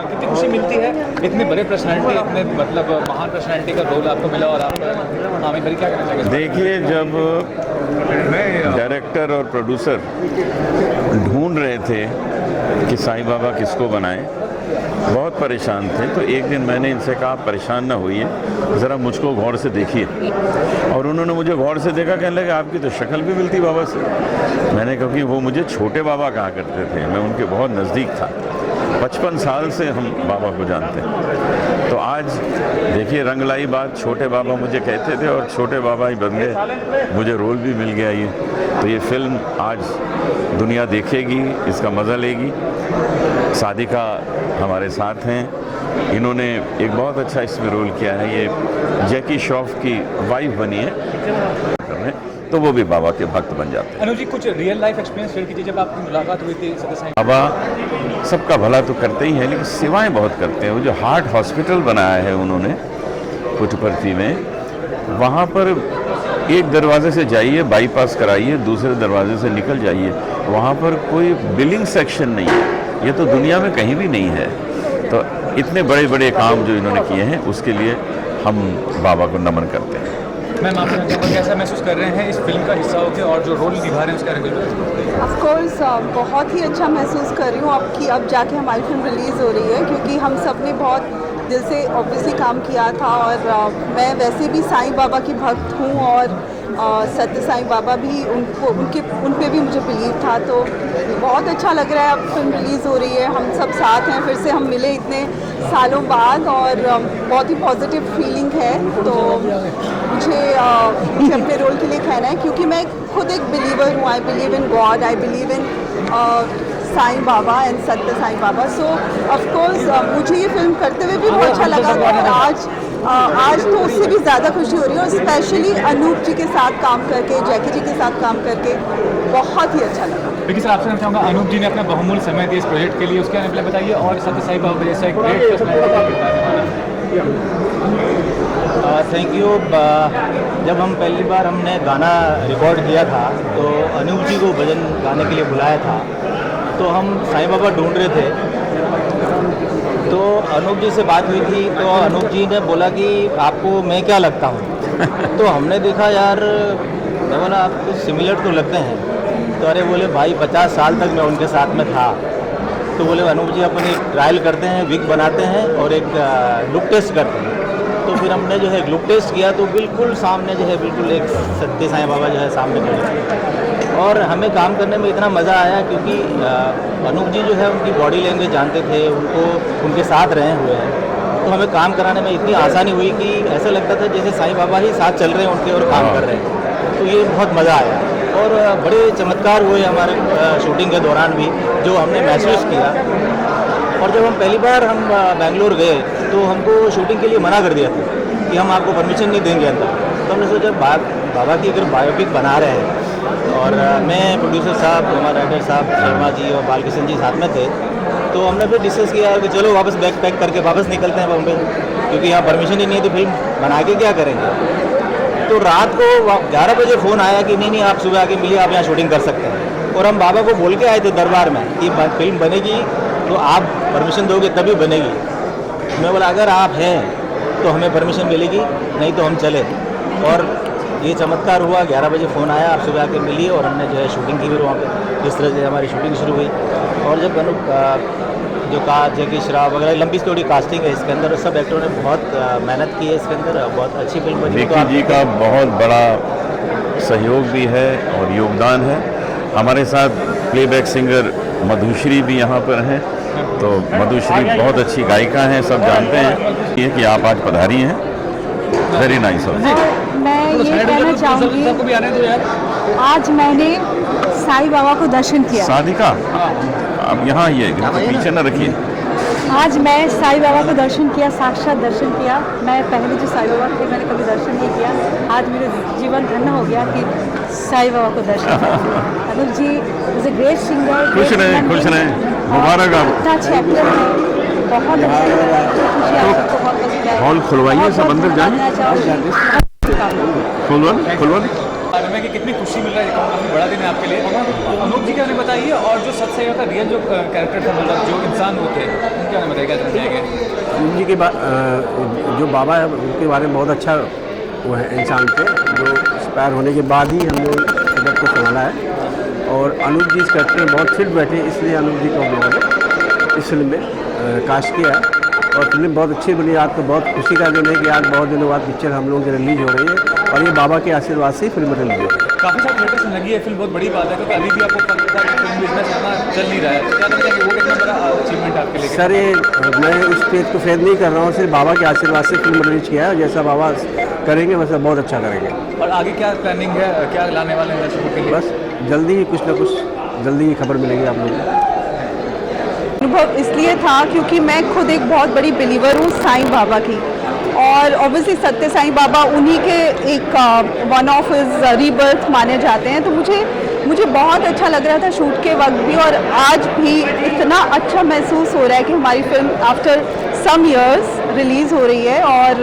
कितनी खुशी मिलती है इतने बड़े पर्सनैलिटी, इतने मतलब महान पर्सनैलिटी का रोल आपको मिला और आप आमिर भाई क्या कहना चाहेंगे? देखिए, जब डायरेक्टर और प्रोड्यूसर ढूंढ रहे थे कि साईं बाबा किसको बनाएं, बहुत परेशान थे, तो एक दिन मैंने इनसे कहा परेशान ना होइए, ज़रा मुझको गौर से देखिए। और उन्होंने मुझे गौर से देखा, कहने लगे आपकी तो शक्ल भी मिलती बाबा से। मैंने कहा कि वो मुझे छोटे बाबा कहा करते थे, मैं उनके बहुत नज़दीक था, 55 साल से हम बाबा को जानते हैं। तो आज देखिए रंग लाई बात, छोटे बाबा मुझे कहते थे और छोटे बाबा ही बन गए, मुझे रोल भी मिल गया ये। तो ये फिल्म आज दुनिया देखेगी, इसका मज़ा लेगी। सादिका हमारे साथ हैं, इन्होंने एक बहुत अच्छा इसमें रोल किया है, ये जैकी श्रॉफ की वाइफ बनी है, तो वो भी बाबा के भक्त बन जाते हैं। अनुज जी, कुछ रियल लाइफ एक्सपीरियंस शेयर कीजिए, जब आपकी मुलाकात हुई थी सत्य साईं बाबा सबका भला तो करते ही हैं, लेकिन सेवाएं बहुत करते हैं। वो जो हार्ट हॉस्पिटल बनाया है उन्होंने पुट्टपर्थी में, वहाँ पर एक दरवाजे से जाइए, बाईपास कराइए, दूसरे दरवाजे से निकल जाइए, वहाँ पर कोई बिलिंग सेक्शन नहीं है। ये तो दुनिया में कहीं भी नहीं है। तो इतने बड़े बड़े काम जो इन्होंने किए हैं, उसके लिए हम बाबा को नमन करते हैं। मैम, आप कैसा महसूस कर रहे हैं इस फिल्म का हिस्सा होकर और जो रोल निभा रहे हैं उसका रिव्यू? ऑफ कोर्स बहुत ही अच्छा महसूस कर रही हूँ अब जाके हमारी फिल्म रिलीज़ हो रही है, क्योंकि हम सब ने बहुत दिल से ऑब्वियसली काम किया था। और मैं वैसे भी साईं बाबा की भक्त हूँ और सत्य साईं बाबा भी उन पे भी मुझे बिलीव था। तो बहुत अच्छा लग रहा है, अब फिल्म रिलीज़ हो रही है, हम सब साथ हैं, फिर से हम मिले इतने सालों बाद और बहुत ही पॉजिटिव फीलिंग है। तो मुझे अपने रोल के लिए कहना है, क्योंकि मैं खुद एक बिलीवर हूँ। I believe in God, I believe in Sai Baba and Satya Sai Baba. So of course मुझे ये फिल्म करते हुए भी बहुत अच्छा लगा, और आज तो उससे भी ज़्यादा खुशी हो रही है। और स्पेशली अनूप जी के साथ काम करके, जैकी जी के साथ काम करके बहुत ही अच्छा लगा। लेकिन सर, आपसे मैं चाहूँगा, अनूप जी ने अपना बहुमूल्य समय दिया इस प्रोजेक्ट के लिए, उसके बारे में बताइए। और सत्य साईं बाबा जैसा एक ग्रेट पर्सनैलिटी। Thank you. जब हम पहली बार हमने गाना रिकॉर्ड किया था, तो अनूप जी को भजन गाने के लिए बुलाया था, तो हम साईं बाबा ढूंढ रहे थे। तो अनूप जी से बात हुई थी, तो अनूप जी ने बोला कि आपको मैं क्या लगता हूँ? तो हमने देखा यार, मैं बोला आप कुछ सिमिलर तो लगते हैं। तो अरे बोले भाई 50 साल तक मैं उनके साथ में था। तो बोले अनूप जी अपनी ट्रायल करते हैं, विग बनाते हैं और एक लुक टेस्ट करते हैं। तो फिर हमने जो है लुक टेस्ट किया, तो बिल्कुल सामने जो है बिल्कुल एक सत्य साईं बाबा जो है सामने खड़े। और हमें काम करने में इतना मज़ा आया, क्योंकि अनूप जी जो है उनकी बॉडी लैंग्वेज जानते थे, उनको उनके साथ रहे हुए हैं। तो हमें काम कराने में इतनी आसानी हुई कि ऐसा लगता था जैसे साईं बाबा ही साथ चल रहे हैं उनके और काम कर रहे हैं। तो ये बहुत मज़ा आया। और बड़े चमत्कार हुए हमारे शूटिंग के दौरान भी, जो हमने महसूस किया। और जब हम पहली बार हम बेंगलोर गए, तो हमको शूटिंग के लिए मना कर दिया था कि हम आपको परमिशन नहीं देंगे अंदर। तो हमने सोचा बाबा की अगर बायोपिक बना रहे हैं, और मैं प्रोड्यूसर साहब, हमारे राइटर साहब शर्मा जी और बालकिशन जी साथ में थे, तो हमने फिर डिस्कस किया कि चलो वापस बैग पैक करके वापस निकलते हैं बॉम्बे, क्योंकि यहाँ परमिशन ही नहीं, तो फिल्म बना के क्या करेंगे। तो रात को 11 बजे फ़ोन आया कि नहीं आप सुबह आके मिलिए, आप यहाँ शूटिंग कर सकते हैं। और हम बाबा को बोल के आए थे दरबार में कि फिल्म बनेगी तो आप परमिशन दोगे तभी बनेगी। मैं बोला अगर आप हैं तो तो हमें परमिशन मिलेगी, नहीं तो हम चले। और ये चमत्कार हुआ, 11 बजे फ़ोन आया, आप सुबह आके मिलिए, और हमने जो है शूटिंग की फिर वहाँ पे। जिस तरह से हमारी शूटिंग शुरू हुई, और जब जो कहा जैकी श्रॉफ वगैरह, लंबी स्टोरी कास्टिंग है इसके अंदर, सब एक्टरों ने बहुत मेहनत की है इसके अंदर, बहुत अच्छी फिल्म बनी। विकी जी का बहुत बड़ा सहयोग भी है और योगदान है। हमारे साथ प्लेबैक सिंगर मधुश्री भी यहाँ पर हैं, तो मधुश्री बहुत अच्छी गायिका हैं, सब जानते हैं ये कि आप आज पधारी हैं। Very nice. और मैं ये कहना चाहूँगी, आज मैंने साईं बाबा को दर्शन किया। साधिका अब यहाँ आइए, पीछे न रखिए। आज मैं साईं बाबा को दर्शन किया, साक्षात दर्शन किया। मैं पहले जो साईं बाबा थे मैंने कभी दर्शन नहीं किया, आज मेरा जीवन धन्य हो गया कि साईं बाबा को दर्शन किया। अनुप जी इज ए ग्रेट सिंगर। खुश रहें, खुश रहें, मुबारक आप। इतना अच्छा एक्टर है, बहुत अच्छा लग रहा है। हॉल खुलवाइए, सब अंदर जाइए। खुलवा में कि कितनी खुशी मिल रहा है, काफ़ी बड़ा दिन है आपके लिए। अनूप जी क्या हमें बताइए, और जो सच सही का रियल जो कैरेक्टर था, मतलब जो इंसान होते हैं, उनके हमें बताइए, क्या समझाएंगे? अनूप जी के जो बाबा है उनके बारे में बहुत अच्छा वो है इंसान थे, जो एक्सपायर होने के बाद ही हमने जगत को संभाला है। और अनूप जी इस कैरेक्टर में बहुत फिट बैठे, इसलिए अनूप जी को हम लोगों ने इस फिल्म में कास्ट किया है। और फिल्म बहुत अच्छी बनी। आज तो बहुत खुशी का दिन है कि आज बहुत दिनों बाद पिक्चर हम लोगों की रिलीज हो रही है, और ये बाबा के आशीर्वाद से फिल्म रिलीज हो रही है। काफ़ी सारी थिएटर्स में लगी है फिल्म, बहुत बड़ी बात है, क्योंकि अभी भी आपको पता है कि फिल्म बिजनेस ज़्यादा चल नहीं रहा है। तो क्या लगता है कि वो कितना बड़ा अचीवमेंट आपके लिए? सर, ये मैं उस स्टेज को फेल नहीं कर रहा हूँ, सिर्फ बाबा के आशीर्वाद से फिल्म रिलीज किया है। जैसा बाबा करेंगे वैसा बहुत अच्छा करेंगे। और आगे क्या प्लानिंग है, क्या लाने वाले हैं दर्शकों के लिए? बस जल्दी ही कुछ ना कुछ जल्दी ही खबर मिलेगी आप लोगों को। अनुभव इसलिए था क्योंकि मैं खुद एक बहुत बड़ी बिलीवर हूँ साईं बाबा की, और ऑब्वियसली सत्य साईं बाबा उन्हीं के एक वन ऑफ हिज रीबर्थ माने जाते हैं। तो मुझे बहुत अच्छा लग रहा था शूट के वक्त भी, और आज भी इतना अच्छा महसूस हो रहा है कि हमारी film after some years release हो रही है। और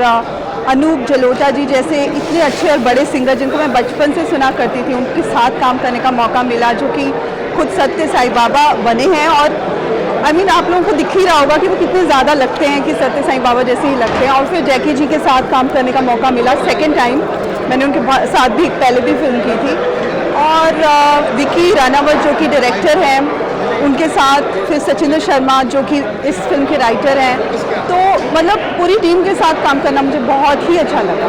अनूप जलोटा जी जैसे इतने अच्छे और बड़े सिंगर जिनको मैं बचपन से सुना करती थी, उनके साथ काम करने का मौका मिला, जो कि खुद सत्य साईं बाबा बने हैं। और आप लोगों को दिख ही रहा होगा कि वो कितने ज़्यादा लगते हैं, कि सत्य साईं बाबा जैसे ही लगते हैं। और फिर जैकी जी के साथ काम करने का मौका मिला, सेकेंड टाइम। मैंने उनके साथ भी पहले भी फिल्म की थी। और विकी रानावत जो कि डायरेक्टर हैं, उनके साथ फिर सचिंद्र शर्मा जो कि इस फिल्म के राइटर हैं। तो मतलब पूरी टीम के साथ काम करना मुझे बहुत ही अच्छा लगा।